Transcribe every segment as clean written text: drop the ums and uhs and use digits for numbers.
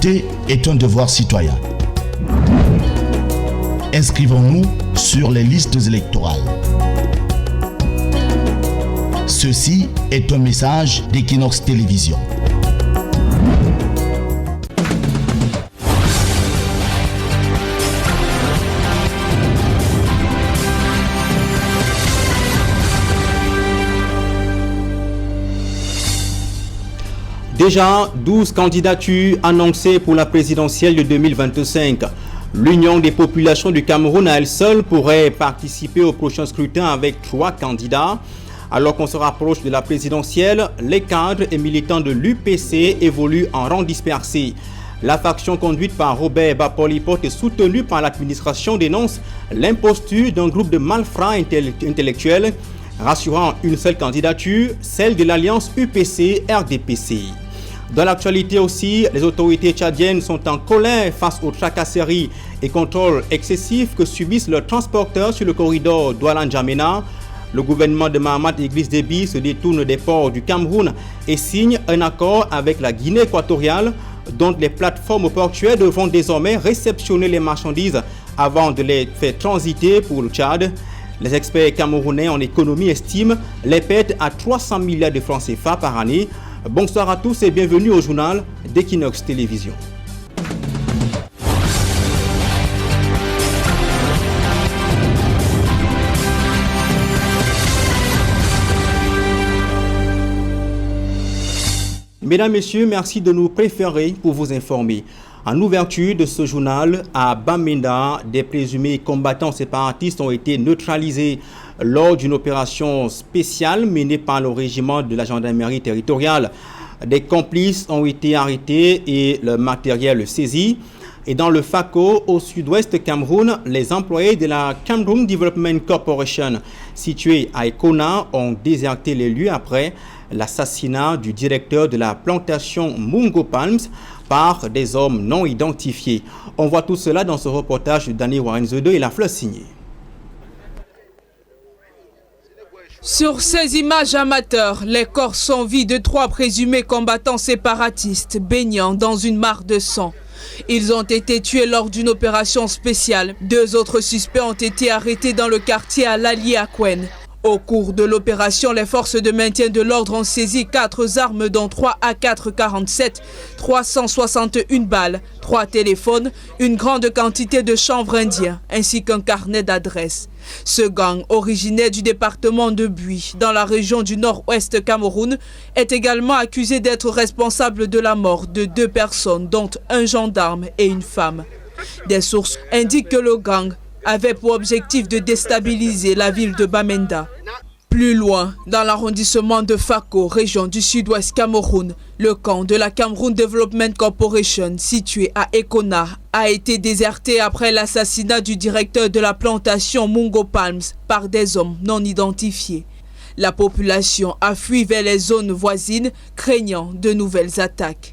Voter est un devoir citoyen. Inscrivons-nous sur les listes électorales. Ceci est un message d'Equinox Télévision. Déjà, 12 candidatures annoncées pour la présidentielle de 2025. L'Union des populations du Cameroun à elle seule pourrait participer au prochain scrutin avec 3 candidats. Alors qu'on se rapproche de la présidentielle, les cadres et militants de l'UPC évoluent en rang dispersé. La faction conduite par Robert Bapolipot et soutenue par l'administration dénonce l'imposture d'un groupe de malfrats intellectuels, rassurant une seule candidature, celle de l'alliance UPC-RDPC. Dans l'actualité aussi, les autorités tchadiennes sont en colère face aux tracasseries et contrôles excessifs que subissent leurs transporteurs sur le corridor Douala-N'Djamena. Le gouvernement de Mahamat Idriss Déby se détourne des ports du Cameroun et signe un accord avec la Guinée équatoriale, dont les plateformes portuaires devront désormais réceptionner les marchandises avant de les faire transiter pour le Tchad. Les experts camerounais en économie estiment les pertes à 300 milliards de francs CFA par année. Bonsoir à tous et bienvenue au journal d'Equinox Télévision. Mesdames, Messieurs, merci de nous préférer pour vous informer. En ouverture de ce journal, à Bamenda, des présumés combattants séparatistes ont été neutralisés lors d'une opération spéciale menée par le régiment de la gendarmerie territoriale. Des complices ont été arrêtés et le matériel saisi. Et dans le FACO, au sud-ouest Cameroun, les employés de la Cameroon Development Corporation, située à Ekona, ont déserté les lieux après l'assassinat du directeur de la plantation Mungo Palms par des hommes non identifiés. On voit tout cela dans ce reportage de Danny Warenzedo et la fleur signée. Sur ces images amateurs, les corps sans vie de 3 présumés combattants séparatistes baignant dans une mare de sang. Ils ont été tués lors d'une opération spéciale. 2 autres suspects ont été arrêtés dans le quartier à Lali-Akwen. Au cours de l'opération, les forces de maintien de l'ordre ont saisi 4 armes dont 3 AK-47, 361 balles, 3 téléphones, une grande quantité de chanvre indien ainsi qu'un carnet d'adresses. Ce gang, originaire du département de Buy, dans la région du nord-ouest Cameroun, est également accusé d'être responsable de la mort de 2 personnes, dont un gendarme et une femme. Des sources indiquent que le gang avait pour objectif de déstabiliser la ville de Bamenda. Plus loin, dans l'arrondissement de Fako, région du sud-ouest Cameroun, le camp de la Cameroon Development Corporation, situé à Ekona, a été déserté après l'assassinat du directeur de la plantation Mungo Palms par des hommes non identifiés. La population a fui vers les zones voisines, craignant de nouvelles attaques.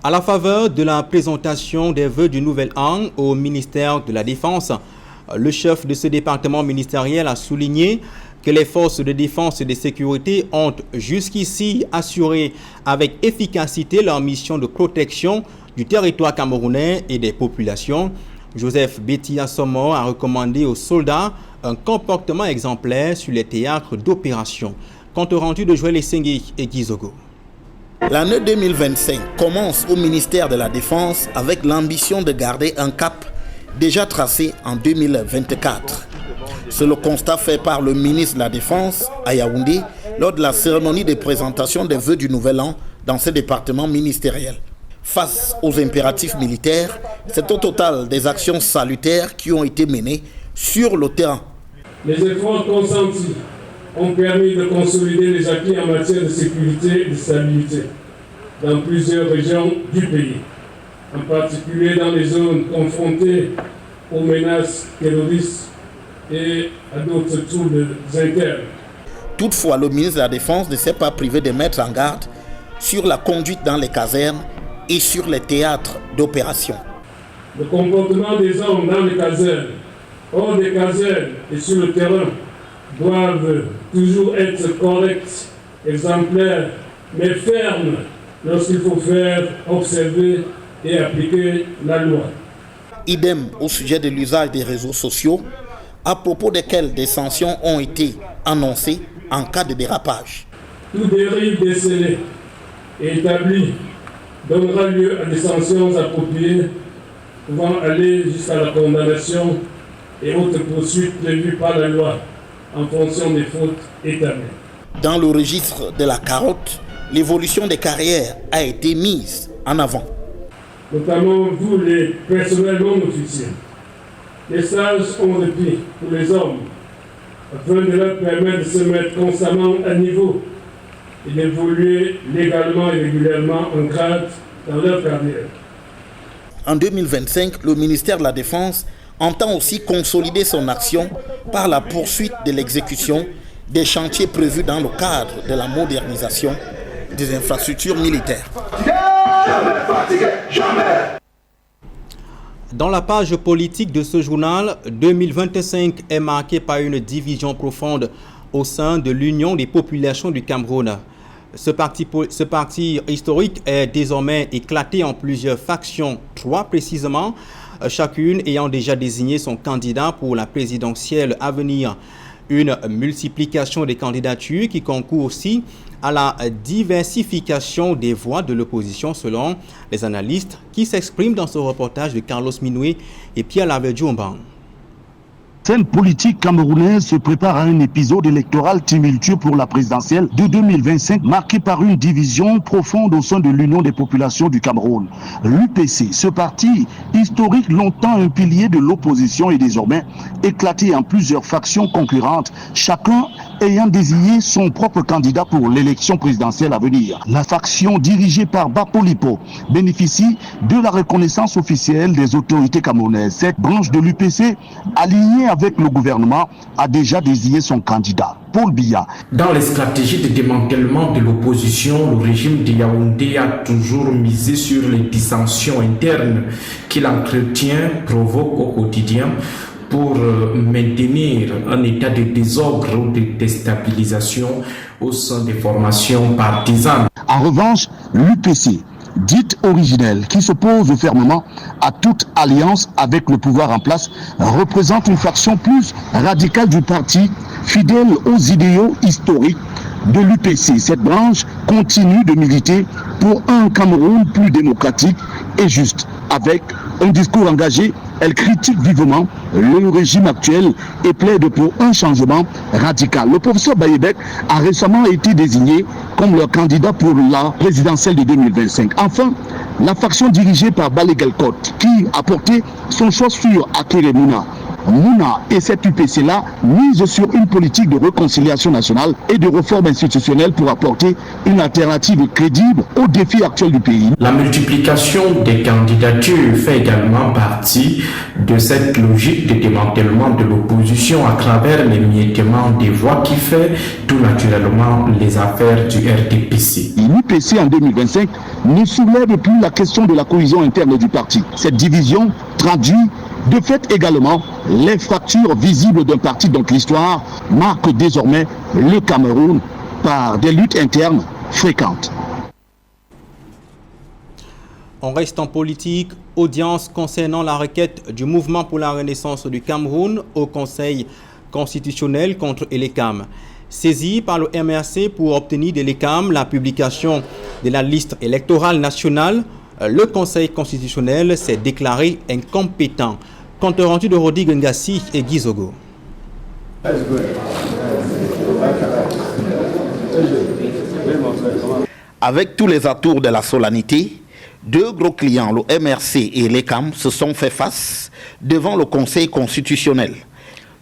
À la faveur de la présentation des vœux du nouvel an au ministère de la Défense, le chef de ce département ministériel a souligné que les forces de défense et de sécurité ont jusqu'ici assuré avec efficacité leur mission de protection du territoire camerounais et des populations. Joseph Betty Assomo a recommandé aux soldats un comportement exemplaire sur les théâtres d'opération. Compte rendu de Joël Essengi et Gizogo. L'année 2025 commence au ministère de la Défense avec l'ambition de garder un cap déjà tracé en 2024. C'est le constat fait par le ministre de la Défense à Yaoundé lors de la cérémonie de présentation des vœux du Nouvel An dans ce département ministériel. Face aux impératifs militaires, c'est au total des actions salutaires qui ont été menées sur le terrain. Les efforts consentis ont permis de consolider les acquis en matière de sécurité et de stabilité dans plusieurs régions du pays, en particulier dans les zones confrontées aux menaces terroristes et à d'autres troubles internes. Toutefois, le ministre de la Défense ne s'est pas privé de mettre en garde sur la conduite dans les casernes et sur les théâtres d'opération. Le comportement des hommes dans les casernes, hors des casernes et sur le terrain doivent toujours être corrects, exemplaires, mais fermes lorsqu'il faut faire observer et appliquer la loi. Idem au sujet de l'usage des réseaux sociaux, à propos desquels des sanctions ont été annoncées en cas de dérapage. Tout dérive décelé et établi donnera lieu à des sanctions appropriées pouvant aller jusqu'à la condamnation et autres poursuites prévues par la loi en fonction des fautes établies. Dans le registre de la carotte, l'évolution des carrières a été mise en avant. Notamment vous, les personnels non officiels. Les stages ont repris pour les hommes afin de leur permettre de se mettre constamment à niveau et d'évoluer légalement et régulièrement en grade dans leur carrière. En 2025, le ministère de la Défense entend aussi consolider son action par la poursuite de l'exécution des chantiers prévus dans le cadre de la modernisation des infrastructures militaires. Dans la page politique de ce journal, 2025 est marqué par une division profonde au sein de l'Union des populations du Cameroun. Ce parti historique est désormais éclaté en plusieurs factions, 3 précisément, chacune ayant déjà désigné son candidat pour la présidentielle à venir. Une multiplication des candidatures qui concourt aussi à la diversification des voix de l'opposition selon les analystes qui s'expriment dans ce reportage de Carlos Minoué et Pierre Laverdiou-Mbang. La scène politique camerounaise se prépare à un épisode électoral tumultueux pour la présidentielle de 2025, marqué par une division profonde au sein de l'Union des populations du Cameroun. L'UPC, ce parti historique longtemps un pilier de l'opposition, est désormais éclaté en plusieurs factions concurrentes, chacun ayant désigné son propre candidat pour l'élection présidentielle à venir. La faction dirigée par Bapolipo bénéficie de la reconnaissance officielle des autorités camerounaises. Cette branche de l'UPC, alignée avec le gouvernement, a déjà désigné son candidat, Paul Biya. Dans les stratégies de démantèlement de l'opposition, le régime de Yaoundé a toujours misé sur les dissensions internes qu'il entretient, provoque au quotidien pour maintenir un état de désordre ou de déstabilisation au sein des formations partisanes. En revanche, l'UPC, dite originelle, qui s'oppose fermement à toute alliance avec le pouvoir en place, représente une faction plus radicale du parti, fidèle aux idéaux historiques de l'UPC. Cette branche continue de militer pour un Cameroun plus démocratique et juste. Avec un discours engagé, elle critique vivement le régime actuel et plaide pour un changement radical. Le professeur Bayebek a récemment été désigné comme leur candidat pour la présidentielle de 2025. Enfin, la faction dirigée par Balé Gelkot, qui a porté son choix sur Akere Mouna. Mouna et cette UPC-là mise sur une politique de réconciliation nationale et de réforme institutionnelle pour apporter une alternative crédible aux défis actuels du pays. La multiplication des candidatures fait également partie de cette logique de démantèlement de l'opposition à travers l'émiettement des voix qui fait tout naturellement les affaires du RDPC. L'UPC en 2025 ne soulève plus la question de la cohésion interne du parti. Cette division traduit de fait également les fractures visibles d'un parti dont l'histoire marque désormais le Cameroun par des luttes internes fréquentes. On reste en politique. Audience concernant la requête du Mouvement pour la Renaissance du Cameroun au Conseil constitutionnel contre Elekam. Saisi par le MRC pour obtenir de l'Ekam la publication de la liste électorale nationale, le Conseil constitutionnel s'est déclaré incompétent. Compte rendu de Rodi Ngassi et Gizogo. Avec tous les atours de la solennité, 2 gros clients, le MRC et l'Ekam, se sont fait face devant le Conseil constitutionnel.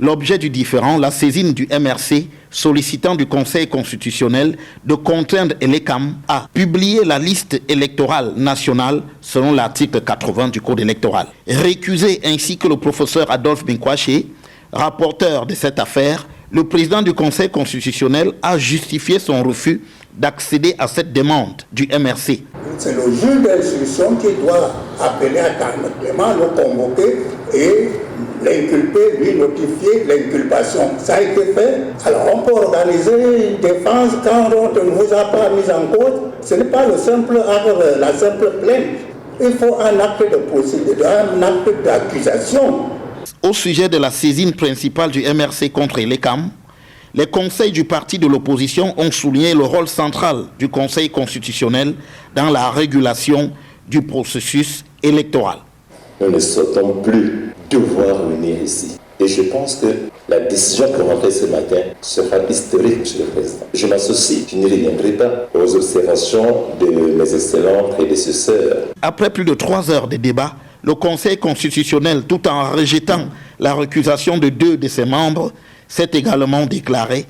L'objet du différend, la saisine du MRC sollicitant du Conseil constitutionnel de contraindre l'Ekam à publier la liste électorale nationale selon l'article 80 du Code électoral. Récusé ainsi que le professeur Adolphe Binkwache, rapporteur de cette affaire, le président du Conseil constitutionnel a justifié son refus d'accéder à cette demande du MRC. C'est le juge d'instruction qui doit appeler à calmement le convoquer et l'inculpé lui notifier l'inculpation. Ça a été fait. Alors on peut organiser une défense quand on ne vous a pas mis en cause. Ce n'est pas la simple plainte. Il faut un acte de procédure, un acte d'accusation. Au sujet de la saisine principale du MRC contre l'ECAM, les conseils du parti de l'opposition ont souligné le rôle central du Conseil constitutionnel dans la régulation du processus électoral. Nous ne souhaitons plus devoir venir ici. Et je pense que la décision que l'on fait ce matin sera historique, M. le Président. Je m'associe, je ne reviendrai pas aux observations de mes excellents prédécesseurs. Après plus de 3 heures de débat, le Conseil constitutionnel, tout en rejetant la récusation de 2 de ses membres, s'est également déclaré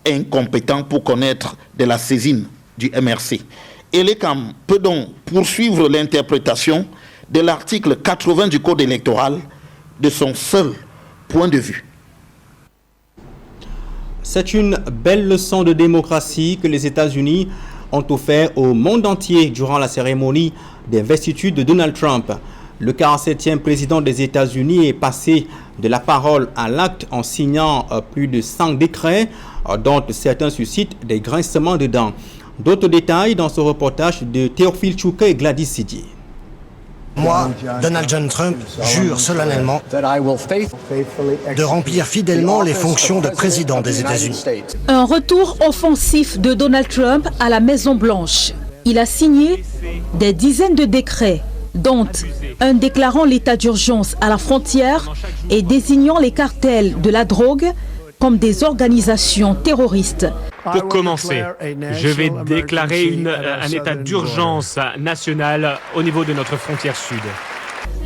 incompétent pour connaître de la saisine du MRC. Et l'ECAM peut donc poursuivre l'interprétation de l'article 80 du Code électoral de son seul point de vue. C'est une belle leçon de démocratie que les États-Unis ont offert au monde entier durant la cérémonie d'investiture de Donald Trump. Le 47e président des États-Unis est passé de la parole à l'acte en signant plus de 100 décrets, dont certains suscitent des grincements de dents. D'autres détails dans ce reportage de Théophile Chouka et Gladys Sidier. Moi, Donald John Trump, jure solennellement de remplir fidèlement les fonctions de président des États-Unis. Un retour offensif de Donald Trump à la Maison-Blanche. Il a signé des dizaines de décrets, dont un déclarant l'état d'urgence à la frontière et désignant les cartels de la drogue comme des organisations terroristes. Pour commencer, je vais déclarer un état d'urgence national au niveau de notre frontière sud.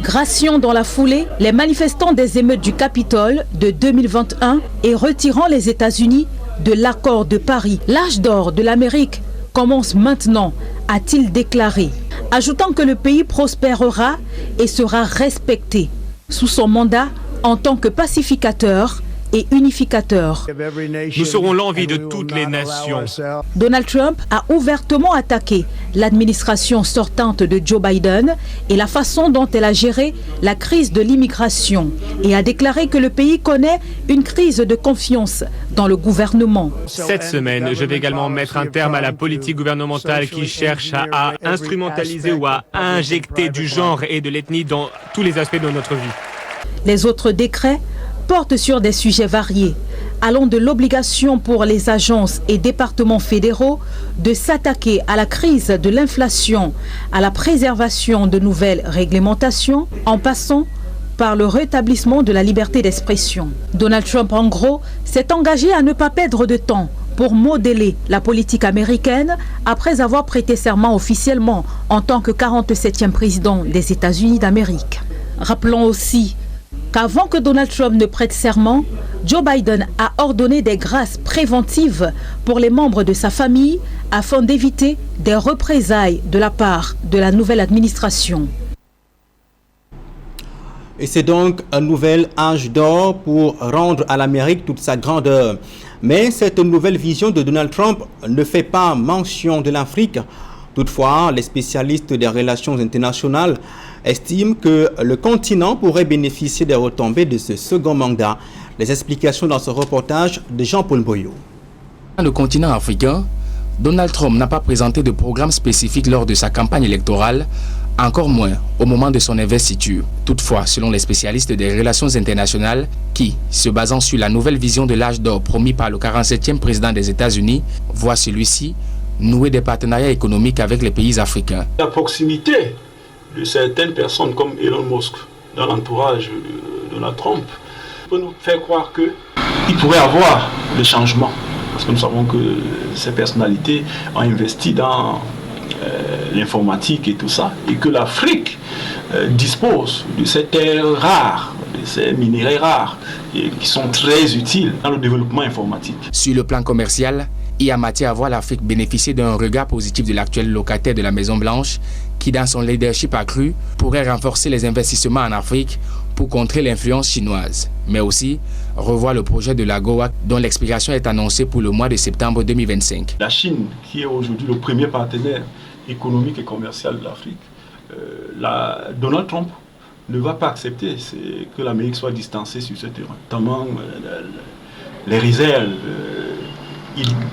Graciant dans la foulée les manifestants des émeutes du Capitole de 2021 et retirant les États-Unis de l'accord de Paris. L'âge d'or de l'Amérique commence maintenant, a-t-il déclaré, ajoutant que le pays prospérera et sera respecté sous son mandat en tant que pacificateur et unificateur. Nous serons l'envie de toutes les nations. Donald Trump a ouvertement attaqué l'administration sortante de Joe Biden et la façon dont elle a géré la crise de l'immigration et a déclaré que le pays connaît une crise de confiance dans le gouvernement. Cette semaine, je vais également mettre un terme à la politique gouvernementale qui cherche à instrumentaliser ou à injecter du genre et de l'ethnie dans tous les aspects de notre vie. Les autres décrets portent sur des sujets variés, allant de l'obligation pour les agences et départements fédéraux de s'attaquer à la crise de l'inflation, à la préservation de nouvelles réglementations, en passant par le rétablissement de la liberté d'expression. Donald Trump, en gros, s'est engagé à ne pas perdre de temps pour modeler la politique américaine après avoir prêté serment officiellement en tant que 47e président des États-Unis d'Amérique. Rappelons aussi qu'avant que Donald Trump ne prête serment, Joe Biden a ordonné des grâces préventives pour les membres de sa famille afin d'éviter des représailles de la part de la nouvelle administration. Et c'est donc un nouvel âge d'or pour rendre à l'Amérique toute sa grandeur. Mais cette nouvelle vision de Donald Trump ne fait pas mention de l'Afrique. Toutefois, les spécialistes des relations internationales estiment que le continent pourrait bénéficier des retombées de ce second mandat. Les explications dans ce reportage de Jean-Paul Boyot. Dans le continent africain, Donald Trump n'a pas présenté de programme spécifique lors de sa campagne électorale, encore moins au moment de son investiture. Toutefois, selon les spécialistes des relations internationales, qui, se basant sur la nouvelle vision de l'âge d'or promis par le 47e président des États-Unis, voit celui-ci nouer des partenariats économiques avec les pays africains. La proximité de certaines personnes comme Elon Musk dans l'entourage de Donald Trump peut nous faire croire qu'il pourrait avoir des changements. Parce que nous savons que ces personnalités ont investi dans l'informatique et tout ça, et que l'Afrique dispose de ces terres rares, de ces minéraux rares, et qui sont très utiles dans le développement informatique. Sur le plan commercial, il y a matière à voir l'Afrique bénéficier d'un regard positif de l'actuel locataire de la Maison-Blanche, qui dans son leadership accru pourrait renforcer les investissements en Afrique pour contrer l'influence chinoise, mais aussi revoir le projet de l'AGOA dont l'expiration est annoncée pour le mois de septembre 2025. La Chine, qui est aujourd'hui le premier partenaire économique et commercial de l'Afrique, Donald Trump ne va pas accepter que l'Amérique soit distancée sur ce terrain, notamment les réserves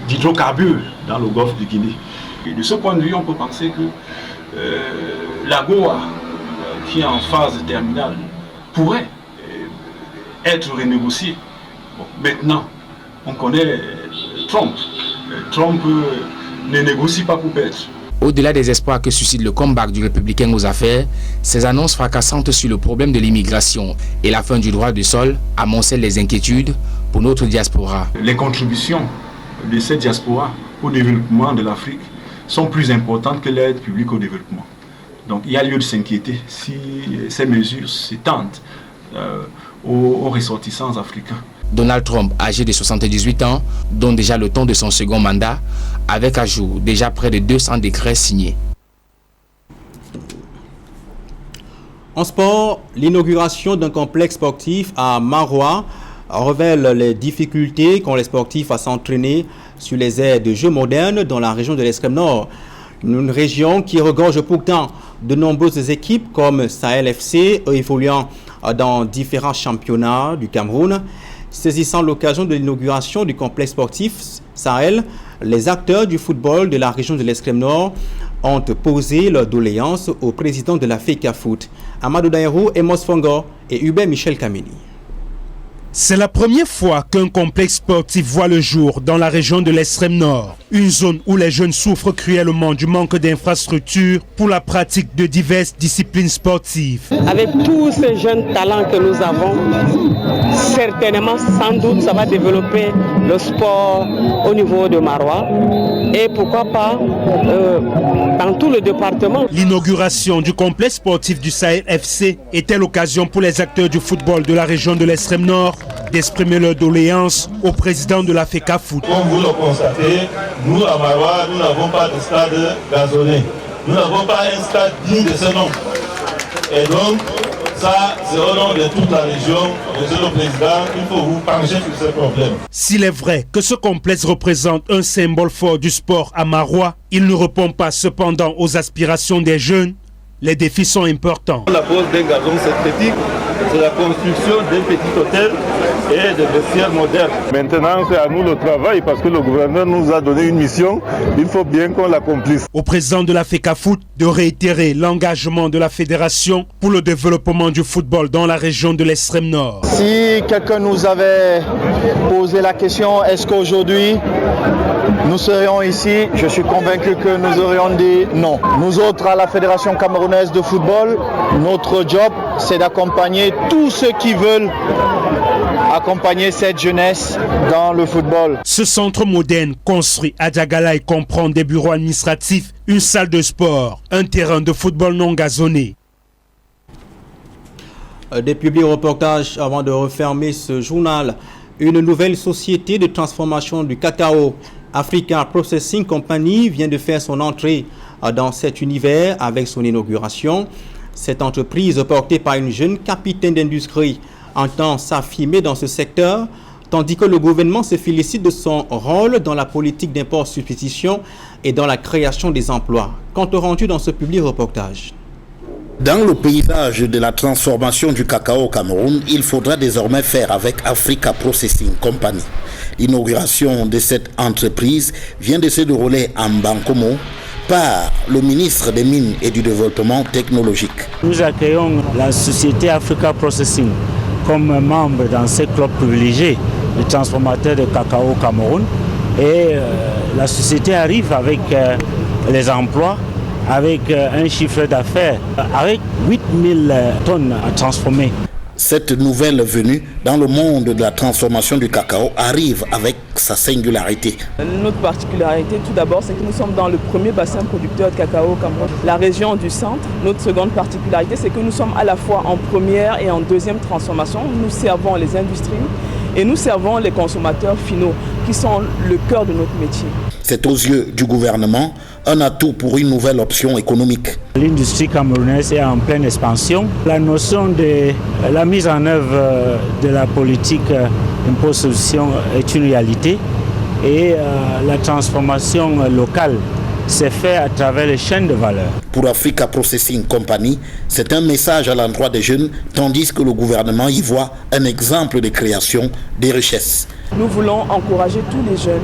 d'hydrocarbures dans le golfe de Guinée. Et de ce point de vue, on peut penser que la Goa, qui est en phase terminale, pourrait être renégociée. Bon, maintenant, on connaît Trump. Trump ne négocie pas pour perdre. Au-delà des espoirs que suscite le comeback du républicain aux affaires, ces annonces fracassantes sur le problème de l'immigration et la fin du droit du sol amoncellent les inquiétudes pour notre diaspora. Les contributions de cette diaspora au développement de l'Afrique sont plus importantes que l'aide publique au développement. Donc il y a lieu de s'inquiéter si ces mesures s'étendent aux ressortissants africains. Donald Trump, âgé de 78 ans, donne déjà le ton de son second mandat, avec ajout déjà près de 200 décrets signés. En sport, l'inauguration d'un complexe sportif à Maroua révèle les difficultés qu'ont les sportifs à s'entraîner sur les aires de jeux modernes dans la région de l'Extrême Nord. Une région qui regorge pourtant de nombreuses équipes comme Sahel FC, évoluant dans différents championnats du Cameroun. Saisissant l'occasion de l'inauguration du complexe sportif Sahel, les acteurs du football de la région de l'Extrême Nord ont posé leur doléance au président de la FECAFOOT, Amadou Daïrou, Emos Fongo et Hubert Michel Kameni. C'est la première fois qu'un complexe sportif voit le jour dans la région de l'Extrême Nord, une zone où les jeunes souffrent cruellement du manque d'infrastructures pour la pratique de diverses disciplines sportives. Avec tous ces jeunes talents que nous avons, certainement, sans doute, ça va développer le sport au niveau de Maroua et pourquoi pas dans tout le département. L'inauguration du complexe sportif du Sahel FC était l'occasion pour les acteurs du football de la région de l'Extrême Nord d'exprimer leur doléance au président de la FECAFOOT. Comme vous le constatez, nous à Maroua, nous n'avons pas de stade gazonné. Nous n'avons pas un stade digne de ce nom. Et donc, ça, c'est au nom de toute la région. Monsieur le Président, il faut vous pencher sur ce problème. S'il est vrai que ce complexe représente un symbole fort du sport à Maroua, il ne répond pas cependant aux aspirations des jeunes. Les défis sont importants. La pose d'un gazon synthétique, c'est la construction d'un petit hôtel et de vestiaires modernes. Maintenant, c'est à nous le travail parce que le gouverneur nous a donné une mission. Il faut bien qu'on l'accomplisse. Au président de la FECAFOOT de réitérer l'engagement de la fédération pour le développement du football dans la région de l'Extrême Nord. Si quelqu'un nous avait posé la question, est-ce qu'aujourd'hui nous serions ici, je suis convaincu que nous aurions dit non. Nous autres à la Fédération camerounaise de football, notre job c'est d'accompagner tous ceux qui veulent accompagner cette jeunesse dans le football. Ce centre moderne construit à Djagalaï comprend des bureaux administratifs, une salle de sport, un terrain de football non gazonné. Des publics reportages avant de refermer ce journal. Une nouvelle société de transformation du cacao, Africa Processing Company, vient de faire son entrée dans cet univers avec son inauguration. Cette entreprise, portée par une jeune capitaine d'industrie, entend s'affirmer dans ce secteur, tandis que le gouvernement se félicite de son rôle dans la politique d'import-substitution et dans la création des emplois. Compte rendu dans ce public reportage. Dans le paysage de la transformation du cacao au Cameroun, il faudra désormais faire avec Africa Processing Company. L'inauguration de cette entreprise vient de se dérouler en Bankomo par le ministre des Mines et du Développement technologique. Nous accueillons la société Africa Processing comme membre dans ce club privilégié de transformateurs de cacao au Cameroun. Et la société arrive avec les emplois, avec un chiffre d'affaires, avec 8000 tonnes à transformer. Cette nouvelle venue dans le monde de la transformation du cacao arrive avec sa singularité. Notre particularité, tout d'abord, c'est que nous sommes dans le premier bassin producteur de cacao au Cameroun, la région du centre. Notre seconde particularité, c'est que nous sommes à la fois en première et en deuxième transformation. Nous servons les industries et nous servons les consommateurs finaux, qui sont le cœur de notre métier. C'est aux yeux du gouvernement un atout pour une nouvelle option économique. L'industrie camerounaise est en pleine expansion. La notion de la mise en œuvre de la politique impôt-substitution est une réalité et la transformation locale c'est fait à travers les chaînes de valeur. Pour Africa Processing Company, c'est un message à l'endroit des jeunes, tandis que le gouvernement y voit un exemple de création des richesses. Nous voulons encourager tous les jeunes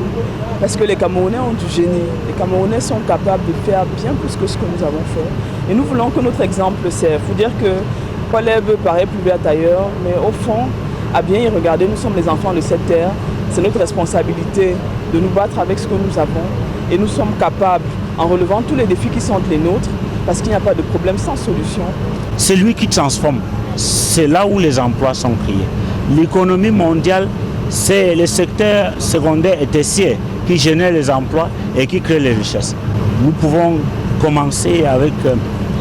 parce que les Camerounais ont du génie. Les Camerounais sont capables de faire bien plus que ce que nous avons fait. Et nous voulons que notre exemple serve. Il faut dire que l'herbe paraît plus verte ailleurs, mais au fond, à bien y regarder, nous sommes les enfants de cette terre. C'est notre responsabilité de nous battre avec ce que nous avons. Et nous sommes capables, en relevant tous les défis qui sont les nôtres, parce qu'il n'y a pas de problème sans solution. C'est lui qui transforme. C'est là où les emplois sont créés. L'économie mondiale, c'est le secteur secondaire et tertiaire qui génère les emplois et qui crée les richesses. Nous pouvons commencer avec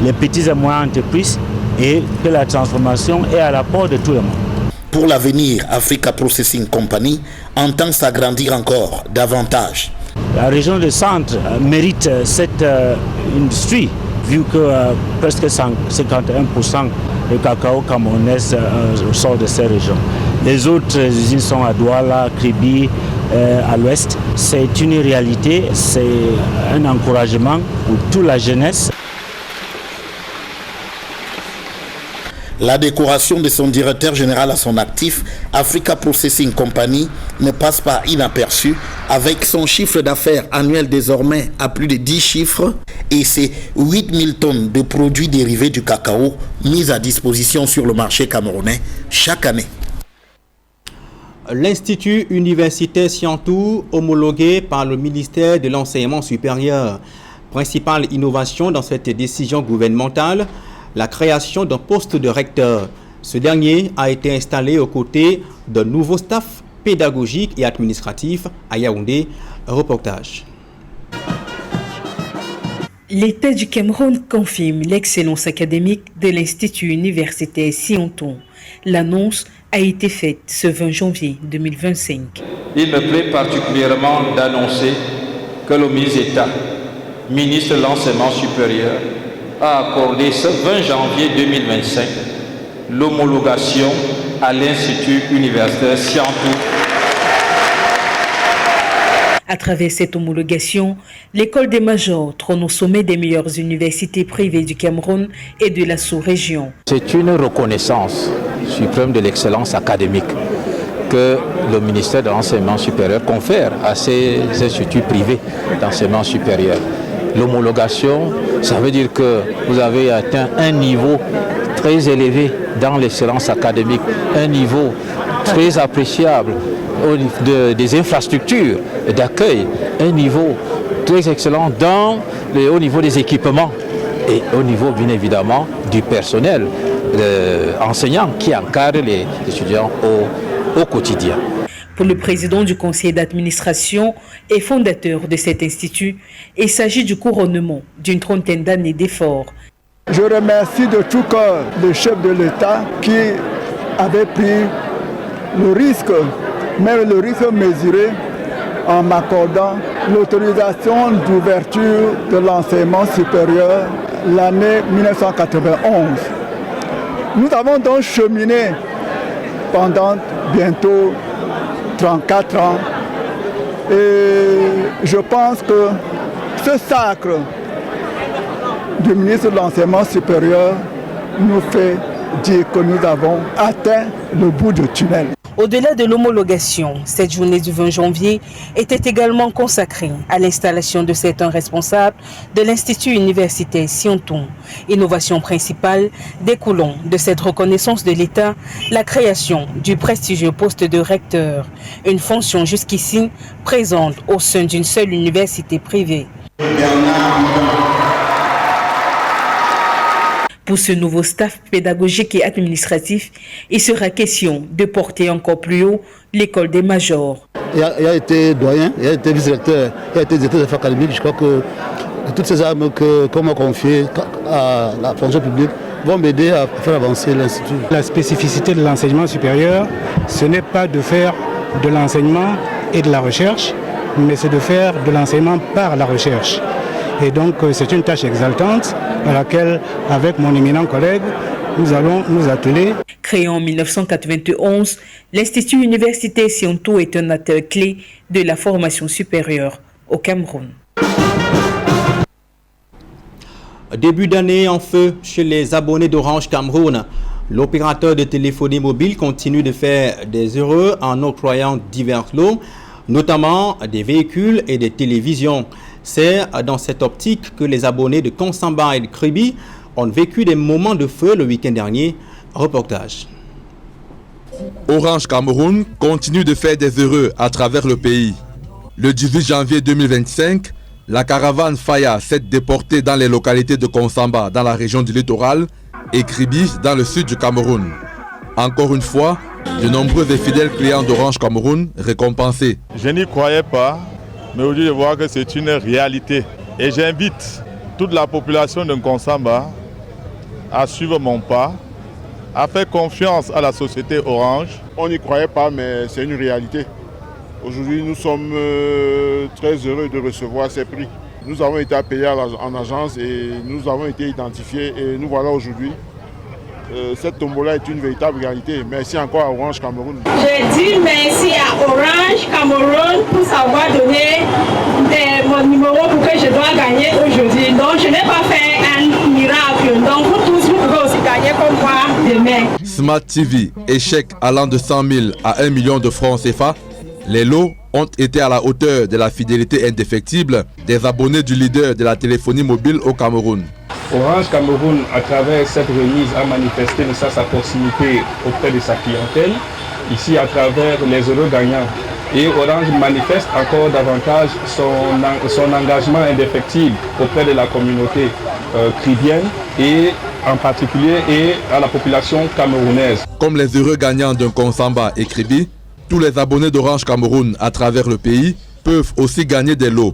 les petites et moyennes entreprises et que la transformation est à la porte de tout le monde. Pour l'avenir, Africa Processing Company entend s'agrandir encore davantage. La région de Centre mérite cette industrie, vu que presque 51% du cacao camerounais sort de ces régions. Les autres usines sont à Douala, Kribi, à l'ouest. C'est une réalité, c'est un encouragement pour toute la jeunesse. La décoration de son directeur général à son actif, Africa Processing Company, ne passe pas inaperçue avec son chiffre d'affaires annuel désormais à plus de 10 chiffres et ses 8000 tonnes de produits dérivés du cacao mis à disposition sur le marché camerounais chaque année. L'Institut universitaire Siantou, homologué par le ministère de l'Enseignement supérieur. Principale innovation dans cette décision gouvernementale, la création d'un poste de recteur. Ce dernier a été installé aux côtés d'un nouveau staff pédagogique et administratif à Yaoundé. Reportage. L'État du Cameroun confirme l'excellence académique de l'Institut universitaire Siantou. L'annonce a été faite ce 20 janvier 2025. Il me plaît particulièrement d'annoncer que le ministre d'État, ministre de l'Enseignement supérieur, a accordé ce 20 janvier 2025 l'homologation à l'Institut universitaire Siantou. À travers cette homologation, l'école des majors trône au sommet des meilleures universités privées du Cameroun et de la sous-région. C'est une reconnaissance suprême de l'excellence académique que le ministère de l'Enseignement supérieur confère à ces instituts privés d'enseignement supérieur. L'homologation, ça veut dire que vous avez atteint un niveau très élevé dans l'excellence académique, un niveau très appréciable des infrastructures d'accueil, un niveau très excellent au niveau des équipements et au niveau bien évidemment du personnel enseignant qui encadre les étudiants au quotidien. Pour le président du conseil d'administration et fondateur de cet institut, il s'agit du couronnement d'une trentaine d'années d'efforts. Je remercie de tout cœur le chef de l'État qui avait pris le risque, même le risque mesuré, en m'accordant l'autorisation d'ouverture de l'enseignement supérieur l'année 1991. Nous avons donc cheminé pendant bientôt 34 ans et je pense que ce sacre du ministre de l'Enseignement supérieur nous fait dire que nous avons atteint le bout du tunnel. Au-delà de l'homologation, cette journée du 20 janvier était également consacrée à l'installation de certains responsables de l'Institut universitaire Siantou. Innovation principale découlant de cette reconnaissance de l'État, la création du prestigieux poste de recteur, une fonction jusqu'ici présente au sein d'une seule université privée. Pour ce nouveau staff pédagogique et administratif, il sera question de porter encore plus haut l'école des majors. Il a été doyen, il a été vice-recteur, il a été directeur des affaires académiques. Je crois que toutes ces armes qu'on m'a confiées à la fonction publique vont m'aider à faire avancer l'Institut. La spécificité de l'enseignement supérieur, ce n'est pas de faire de l'enseignement et de la recherche, mais c'est de faire de l'enseignement par la recherche. Et donc c'est une tâche exaltante à laquelle, avec mon éminent collègue, nous allons nous atteler. Créé en 1991, l'Institut universitaire Siantou est un acteur clé de la formation supérieure au Cameroun. Début d'année en feu chez les abonnés d'Orange Cameroun. L'opérateur de téléphonie mobile continue de faire des heureux en octroyant divers lots, notamment des véhicules et des télévisions. C'est dans cette optique que les abonnés de Konsamba et de Kribi ont vécu des moments de feu le week-end dernier. Reportage. Orange Cameroun continue de faire des heureux à travers le pays. Le 18 janvier 2025, la caravane Faya s'est déportée dans les localités de Konsamba dans la région du littoral et Kribi dans le sud du Cameroun. Encore une fois, de nombreux et fidèles clients d'Orange Cameroun récompensés. Je n'y croyais pas, mais aujourd'hui je vois que c'est une réalité. Et j'invite toute la population de Konsamba à suivre mon pas, à faire confiance à la société Orange. On n'y croyait pas, mais c'est une réalité. Aujourd'hui, nous sommes très heureux de recevoir ces prix. Nous avons été payés en agence et nous avons été identifiés et nous voilà aujourd'hui. Cette tombola est une véritable réalité. Merci encore à Orange Cameroun. Je dis merci à Orange Cameroun pour savoir donner mon numéro pour que je dois gagner aujourd'hui. Donc je n'ai pas fait un miracle. Donc vous tous, vous pouvez aussi gagner comme moi demain. Smart TV, échec allant de 100 000 à 1 million de francs CFA. Les lots ont été à la hauteur de la fidélité indéfectible des abonnés du leader de la téléphonie mobile au Cameroun. Orange Cameroun, à travers cette remise, a manifesté sa proximité auprès de sa clientèle, ici à travers les heureux gagnants. Et Orange manifeste encore davantage son engagement indéfectible auprès de la communauté kribienne et en particulier et à la population camerounaise. Comme les heureux gagnants d'un Konsamba et Kribi, tous les abonnés d'Orange Cameroun à travers le pays peuvent aussi gagner des lots.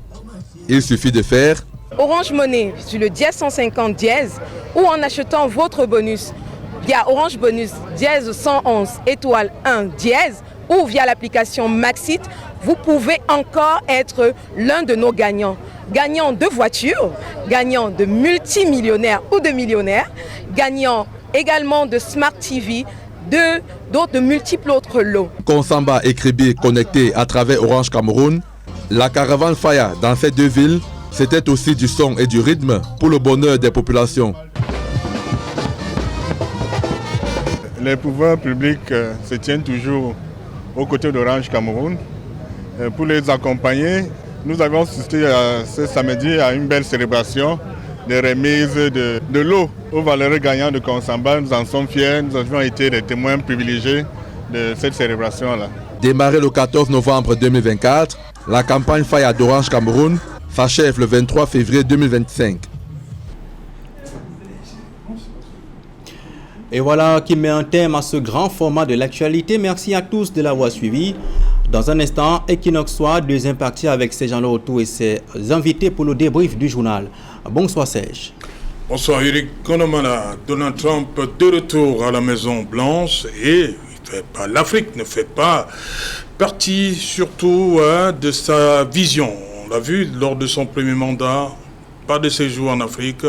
Il suffit de faire Orange Money sur le dièse 150 dièse ou en achetant votre bonus via Orange Bonus dièse 111 étoile 1 dièse ou via l'application Maxit, vous pouvez encore être l'un de nos gagnants. Gagnant de voitures, gagnant de multimillionnaires ou de millionnaires, gagnant également de Smart TV, de multiples autres lots. Konsamba et Kribi connectés à travers Orange Cameroun, la caravane Faya dans ces deux villes, c'était aussi du son et du rythme pour le bonheur des populations. Les pouvoirs publics se tiennent toujours aux côtés d'Orange Cameroun. Pour les accompagner, nous avons assisté ce samedi à une belle célébration de remise de l'eau aux valeureux gagnants de Konsamba. Nous en sommes fiers, nous avons été des témoins privilégiés de cette célébration-là. Démarrée le 14 novembre 2024, la campagne Faya d'Orange Cameroun s'achève le 23 février 2025. Et voilà qui met un thème à ce grand format de l'actualité. Merci à tous de l'avoir suivi. Dans un instant, Equinox Soir, deuxième partie avec Serge Loroto et ses invités pour le débrief du journal. Bonsoir Serge. Bonsoir Eric Konomana. Donald Trump de retour à la Maison Blanche et l'Afrique ne fait pas partie surtout de sa vision. On l'a vu lors de son premier mandat, pas de séjour en Afrique.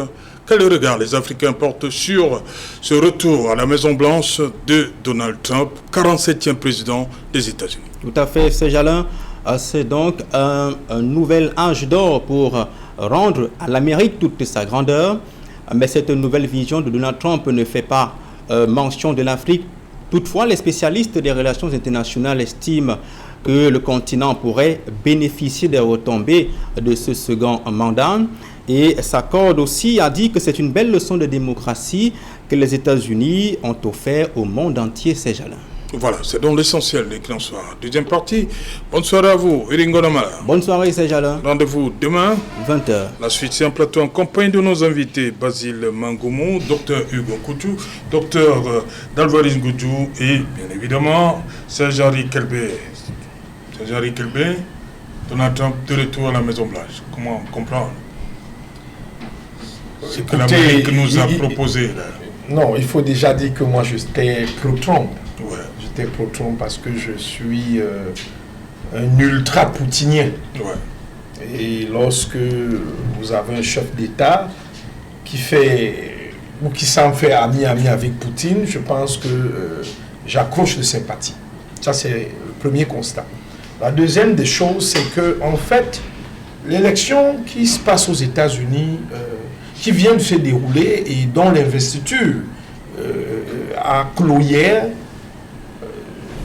Quel regard les Africains portent sur ce retour à la Maison-Blanche de Donald Trump, 47e président des États-Unis? Tout à fait, Serge Alain. C'est donc un nouvel âge d'or pour rendre à l'Amérique toute sa grandeur. Mais cette nouvelle vision de Donald Trump ne fait pas mention de l'Afrique. Toutefois, les spécialistes des relations internationales estiment que le continent pourrait bénéficier des retombées de ce second mandat. Et s'accorde aussi à dire que c'est une belle leçon de démocratie que les États-Unis ont offert au monde entier, Serge Alain. Voilà, c'est donc l'essentiel des grands soirs. Deuxième partie, bonne soirée à vous, Iringo Namala. Bonne soirée, Serge Alain. Rendez-vous demain, 20h. La suite, c'est un plateau en compagnie de nos invités, Basile Mangoumou, Dr Hugo Koutou, Dr Dalvaris Goudjou et bien évidemment, Serge-Henri Kelbé. Serge-Henri Kelbé, Donald Trump de retour à la Maison-Blanche. Comment comprendre ce que l'Amérique nous a proposé là? Non, il faut déjà dire que moi j'étais pro-Trump. Ouais. J'étais pro-Trump parce que je suis un ultra-poutinien. Ouais. Et lorsque vous avez un chef d'État qui fait ou qui s'en fait ami avec Poutine, je pense que j'accroche de sympathie. Ça, c'est le premier constat. La deuxième des choses, c'est que en fait, l'élection qui se passe aux États-Unis qui vient de se dérouler et dont l'investiture à clos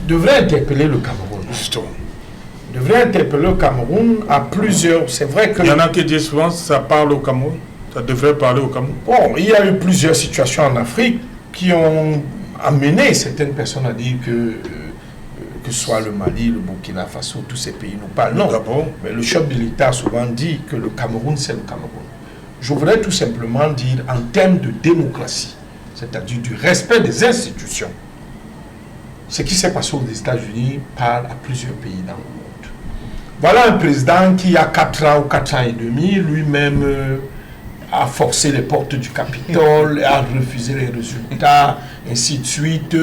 devrait interpeller le Cameroun. Devrait interpeller le Cameroun à plusieurs. C'est vrai que... Il y en a qui disent souvent que ça parle au Cameroun. Ça devrait parler au Cameroun. Bon, il y a eu plusieurs situations en Afrique qui ont amené certaines personnes à dire que ce soit le Mali, le Burkina Faso, tous ces pays nous parlent. Non, mais le chef de l'État a souvent dit que le Cameroun, c'est le Cameroun. Je voudrais tout simplement dire en termes de démocratie, c'est-à-dire du respect des institutions, ce qui s'est passé aux États-Unis parle à plusieurs pays dans le monde. Voilà un président qui, a 4 ans ou 4 ans et demi, lui-même a forcé les portes du Capitole, a refusé les résultats, ainsi de suite,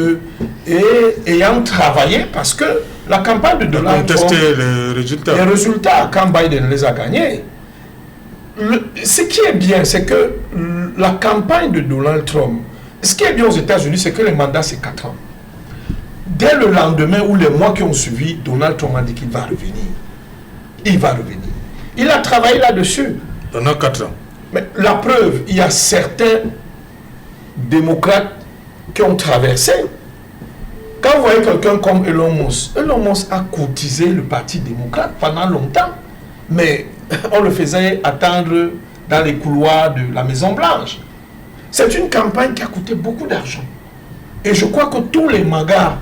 et ayant travaillé, parce que la campagne de Donald Trump... les résultats, quand Biden les a gagnés. Ce qui est bien, c'est que la campagne de Donald Trump, ce qui est bien aux États-Unis, c'est que les mandats, c'est 4 ans. Dès le lendemain ou les mois qui ont suivi, Donald Trump a dit qu'il va revenir. Il va revenir. Il a travaillé là-dessus. Pendant 4 ans. Mais la preuve, il y a certains démocrates qui ont traversé. Quand vous voyez quelqu'un comme Elon Musk a courtisé le Parti démocrate pendant longtemps. Mais on le faisait attendre dans les couloirs de la Maison-Blanche. C'est une campagne qui a coûté beaucoup d'argent. Et je crois que tous les magas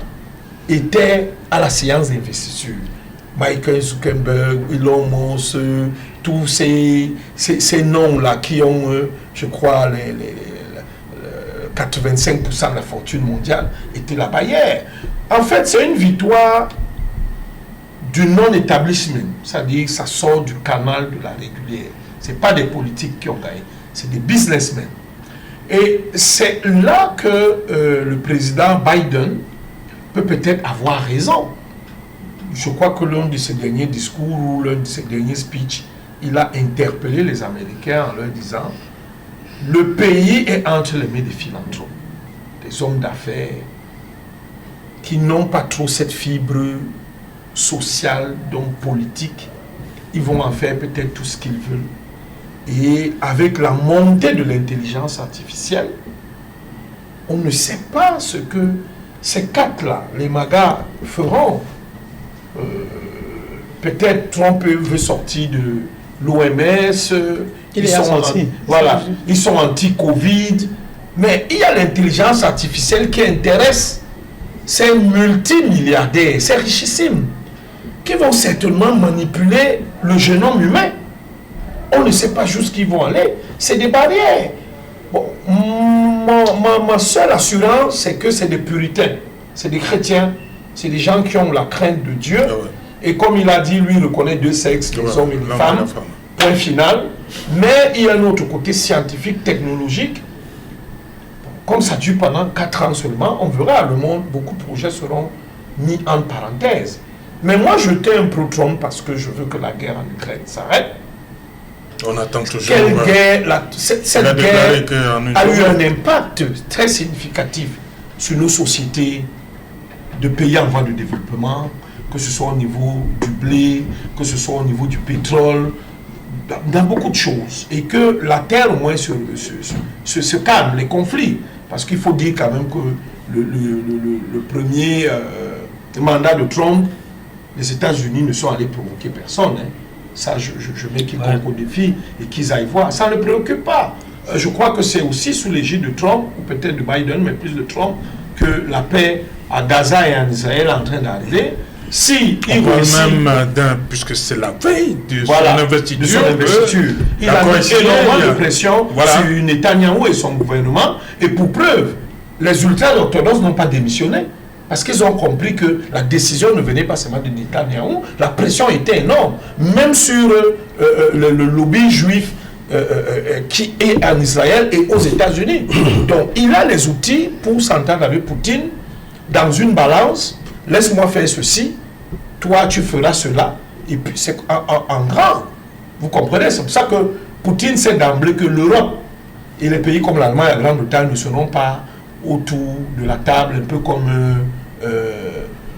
étaient à la séance d'investiture. Michael Zuckerberg, Elon Musk, tous ces noms-là qui ont, je crois, 85% de la fortune mondiale étaient là-bas hier. En fait, c'est une victoire du non-établissement, c'est-à-dire que ça sort du canal de la régulière. Ce n'est pas des politiques qui ont gagné, c'est des businessmen. Et c'est là que le président Biden peut peut-être avoir raison. Je crois que l'un de ses derniers discours ou l'un de ses derniers speeches, il a interpellé les Américains en leur disant « Le pays est entre les mains des philanthropes, des hommes d'affaires qui n'ont pas trop cette fibre sociale, donc politique. Ils vont en faire peut-être tout ce qu'ils veulent. Et avec la montée de l'intelligence artificielle, on ne sait pas ce que ces 4-là, les magas, feront. Peut-être Trump veut sortir de l'OMS, ils sont anti-Covid, mais il y a l'intelligence artificielle qui intéresse ces multimilliardaires, ces richissimes, qui vont certainement manipuler le génome humain. On ne sait pas jusqu'où ils vont aller. C'est des barrières. Bon, ma seule assurance, c'est que c'est des puritains, c'est des chrétiens, c'est des gens qui ont la crainte de Dieu. Et comme il a dit, lui, il reconnaît 2 sexes, les hommes et les femmes. Point final. Mais il y a un autre côté scientifique, technologique. Comme ça dure pendant 4 ans seulement, on verra le monde, beaucoup de projets seront mis en parenthèse. Mais moi, j'étais un pro-Trump parce que je veux que la guerre en Ukraine s'arrête. On attend toujours. Quelle guerre, cette guerre a eu un impact très significatif sur nos sociétés de pays en voie de développement, que ce soit au niveau du blé, que ce soit au niveau du pétrole, dans beaucoup de choses. Et que la terre au moins se calme, les conflits. Parce qu'il faut dire quand même que le premier mandat de Trump, les États-Unis ne sont allés provoquer personne. Hein. Ça, je mets quiconque au défi et qu'ils aillent voir. Ça ne les préoccupe pas. Je crois que c'est aussi sous l'égide de Trump, ou peut-être de Biden, mais plus de Trump, que la paix à Gaza et en Israël est en train d'arriver. Si il même puisque c'est la veille de son investiture, il a mis énormément de pression sur Netanyahou et son gouvernement. Et pour preuve, les ultra-orthodoxes n'ont pas démissionné. Parce qu'ils ont compris que la décision ne venait pas seulement de Netanyahou, la pression était énorme, même sur le lobby juif qui est en Israël et aux États-Unis. Donc il a les outils pour s'entendre avec Poutine dans une balance. Laisse-moi faire ceci, toi tu feras cela, et puis c'est en grand. Vous comprenez? C'est pour ça que Poutine sait d'emblée que l'Europe et les pays comme l'Allemagne et la Grande-Bretagne ne seront pas autour de la table, un peu comme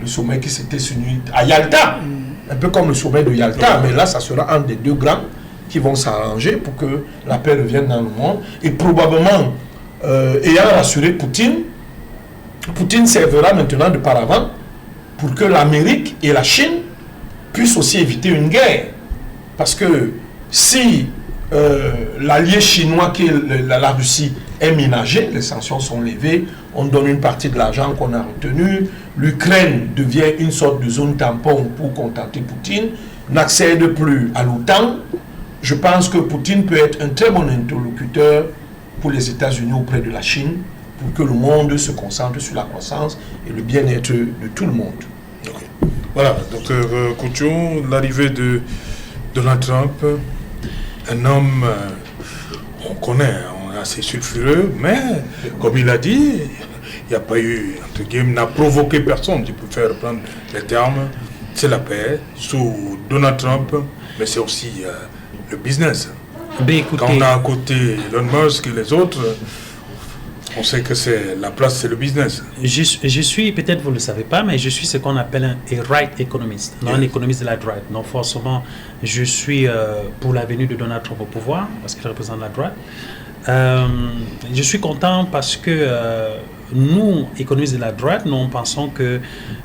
le sommet qui s'était tenu à Yalta, un peu comme le sommet de Yalta, mais là ça sera un des 2 grands qui vont s'arranger pour que la paix revienne dans le monde. Et probablement, ayant rassuré Poutine, Poutine servira maintenant de paravent pour que l'Amérique et la Chine puissent aussi éviter une guerre. Parce que si l'allié chinois qui est la Russie est ménagé, les sanctions sont levées, on donne une partie de l'argent qu'on a retenu, l'Ukraine devient une sorte de zone tampon pour contenter Poutine, n'accède plus à l'OTAN, je pense que Poutine peut être un très bon interlocuteur pour les États-Unis auprès de la Chine, pour que le monde se concentre sur la croissance et le bien-être de tout le monde. Okay. Voilà, docteur Coucho, l'arrivée de Donald Trump, un homme, on connaît, on est assez sulfureux, mais comme il a dit, il n'y a pas eu, entre guillemets, n'a provoqué personne, je préfère reprendre les termes, c'est la paix sous Donald Trump, mais c'est aussi le business. Quand on a à côté Elon Musk et les autres, on sait que c'est la place, c'est le business. Je suis, peut-être vous ne le savez pas, mais je suis ce qu'on appelle un right économiste, non un économiste de la droite. Donc forcément, je suis pour la venue de Donald Trump au pouvoir, parce qu'il représente la droite. Je suis content parce que nous, économistes de la droite, nous pensons que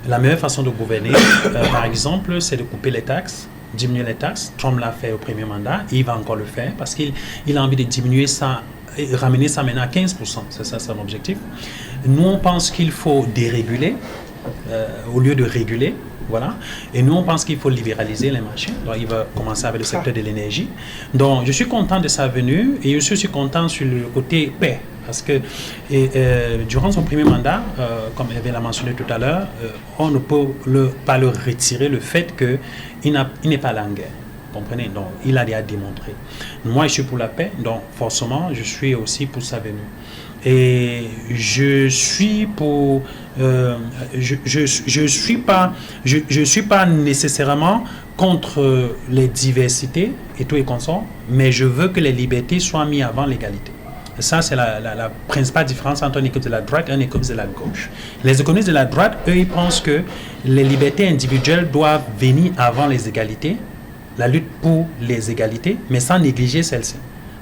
la meilleure façon de gouverner, par exemple, c'est de couper les taxes, diminuer les taxes. Trump l'a fait au premier mandat, et il va encore le faire parce qu'il a envie de diminuer ça, ramener ça maintenant à 15%. C'est ça son objectif. Nous, on pense qu'il faut déréguler au lieu de réguler. Voilà. Et nous, on pense qu'il faut libéraliser les marchés. Donc, il va commencer avec le secteur de l'énergie. Donc, je suis content de sa venue et je suis content sur le côté paix. Parce que durant son premier mandat, comme Hervé l'a mentionné tout à l'heure, on ne peut pas le retirer le fait qu'il n'est pas allé en guerre. Comprenez? Donc, il a déjà démontré. Moi, je suis pour la paix, donc forcément, je suis aussi pour sa venue. Et je suis pour... je suis pas nécessairement contre les diversités et tout et consort, mais je veux que les libertés soient mises avant l'égalité. Ça, c'est la principale différence entre un économiste de la droite et un économiste de la gauche. Les économistes de la droite, eux, ils pensent que les libertés individuelles doivent venir avant les égalités, la lutte pour les égalités, mais sans négliger celles-ci.